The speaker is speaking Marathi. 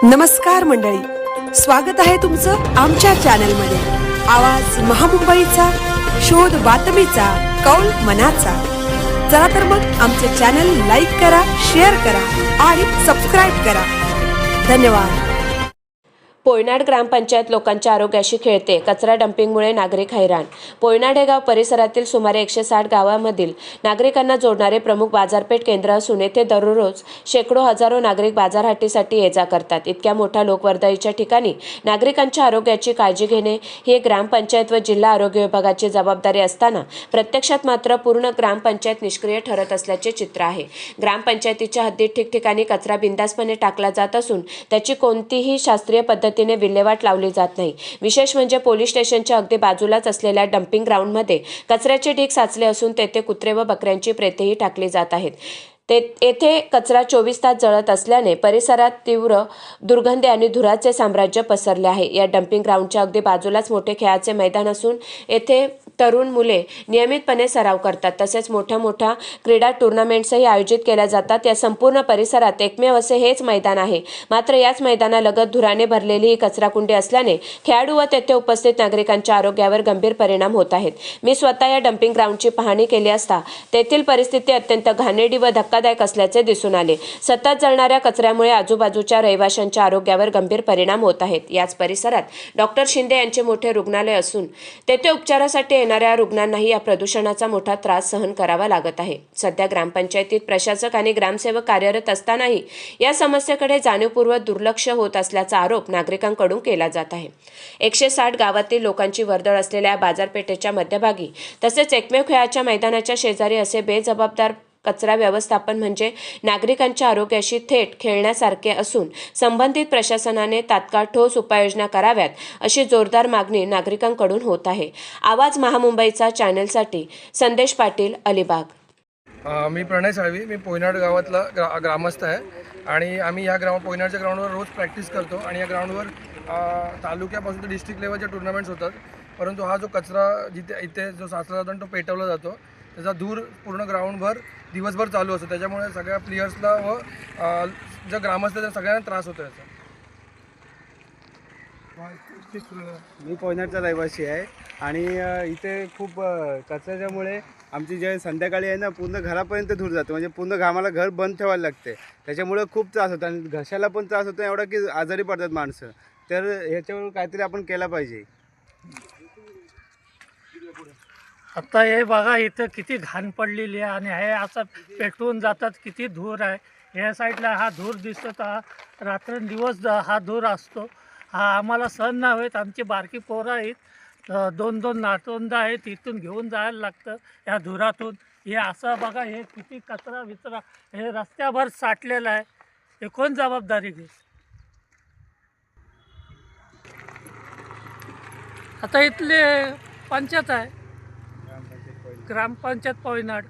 नमस्कार मंडळी, स्वागत आहे तुमचं आमच्या चॅनलमध्ये। आवाज महामुंबईचा, शोध बातमीचा, कौल मनाचा। चला तर मग आमचे चॅनल लाईक करा, शेअर करा आणि सबस्क्राईब करा। धन्यवाद। पोयनाड ग्रामपंचायत लोकांच्या आरोग्याशी खेळते। कचरा डंपिंगमुळे नागरिक हैराण। पोयनाड हे गाव परिसरातील सुमारे 160 गावांमधील नागरिकांना जोडणारे प्रमुख बाजारपेठ केंद्र असून येथे दररोज शेकडो हजारो नागरिक बाजारहाटीसाठी ये-जा करतात। इतक्या मोठ्या लोकवर्दळीच्या ठिकाणी नागरिकांच्या आरोग्याची काळजी घेणे ही ग्रामपंचायत व जिल्हा आरोग्य विभागाची जबाबदारी असताना प्रत्यक्षात मात्र पूर्ण ग्रामपंचायत निष्क्रिय ठरत असल्याचे चित्र आहे। ग्रामपंचायतीच्या हद्दीत ठिकठिकाणी कचरा बिनधास्तपणे टाकला जात असून त्याची कोणतीही शास्त्रीय पद्धतीने विल्हेवाट लावली जात नाही। विशेष म्हणजे पोलीस स्टेशनच्या अगदी बाजूलाच असलेल्या डंपिंग ग्राउंडमध्ये कचऱ्याचे ढीग साचले असून तेथे कुत्रे व बकऱ्यांची प्रेतेही टाकली जात आहेत। येथे कचरा 24 तास जळत असल्याने परिसरात तीव्र दुर्गंधी आणि धुराचे साम्राज्य पसरले आहे। या डंपिंग ग्राउंडच्या अगदी बाजूलाच मोठे खेळाचे मैदान असून येथे तरुण मुले नियमितपणे सराव करतात। तसेच मोठ्या क्रीडा टुर्नामेंट्सही आयोजित केल्या जातात। या संपूर्ण परिसरात एकमेव असे हेच मैदान आहे। मात्र याच मैदानालगत धुराने भरलेली ही कचराकुंडी असल्याने खेळाडू व तेथे उपस्थित नागरिकांच्या आरोग्यावर गंभीर परिणाम होत आहेत। मी स्वतः या डंपिंग ग्राउंडची पाहणी केली असता तेथील परिस्थिती अत्यंत घाणेरडी व धक्कादायक असल्याचे दिसून आले। सतत जळणाऱ्या कचऱ्यामुळे आजूबाजूच्या रहिवाशांच्या आरोग्यावर गंभीर परिणाम होत आहेत। याच परिसरात डॉक्टर शिंदे यांचे मोठे रुग्णालय असून तेथे उपचारासाठी येणाऱ्या रुग्णांनाही या प्रदूषणाचा मोठा त्रास सहन करावा लागत आहे। सध्या ग्रामपंचायतीत प्रशासक आणि ग्रामसेवक कार्यरत असतानाही या समस्येकडे जाणीवपूर्वक दुर्लक्ष होत असल्याचा आरोप नागरिकांकडून केला जात आहे। 160 गावातील लोकांची वर्दळ असलेल्या बाजारपेठेच्या मध्यभागी तसेच एकमेव खेळाच्या मैदानाच्या शेजारी असे बेजबाबदार कचरा व्यवस्थापन म्हणजे नागरिकांच्या आरोग्याशी थेट खेळण्यासारखे असून संबंधित प्रशासनाने तात्काळ ठोस उपाययोजना कराव्यात अशी जोरदार मागणी नागरिकांकडून होत आहे। आवाज महामुंबईचा चॅनलसाठी संदेश पाटील, अलिबाग। मी प्रणय साळवी, मी पोयनाड गावातला ग्रामस्थ आहे आणि आम्ही या पोयनाडच्या ग्राउंडवर रोज प्रॅक्टिस करतो आणि या ग्राउंडवर तालुक्यापासून तर डिस्ट्रिक्ट लेवलच्या टुर्नामेंट्स होतात। परंतु हा जो कचरा इथे जो साचला जातो तो पेटवला जातो, त्याचा धूर पूर्ण ग्राउंडभर दिवसभर चालू असतो। त्याच्यामुळे सगळ्या प्लेयर्सला व ज्या ग्रामस्थ त्या सगळ्यांना त्रास होतो याचा। मी पोयनाडचा रहिवासी आहे आणि इथे खूप कचऱ्याच्यामुळे आमची जे संध्याकाळी आहे ना पूर्ण घरापर्यंत धूर जातो, म्हणजे पूर्ण घामाला घर बंद ठेवायला लागते। त्याच्यामुळे खूप त्रास होतो आणि घशाला पण त्रास होतो एवढा की आजारी पडतात माणसं। तर ह्याच्यावर काहीतरी आपण केलं पाहिजे। आता हे बघा इथं किती घाण पडलेली आहे आणि हे असं पेटवून जातात, किती धूर आहे। या साईडला हा धूर दिसत, हा रात्रंदिवस हा धूर असतो। हा आम्हाला सहन नाही होत। आमची बारकी पोरं आहेत, 2-2 नातवंड आहेत, इथून घेऊन जायला लागतं या धुरातून। हे असं बघा, हे किती कचरा विचरा हे रस्त्याभर साठलेलं आहे। हे कोण जबाबदारी घेईल? आता इथले पंचायत आहे, ग्रामपंचायत पोयनाड।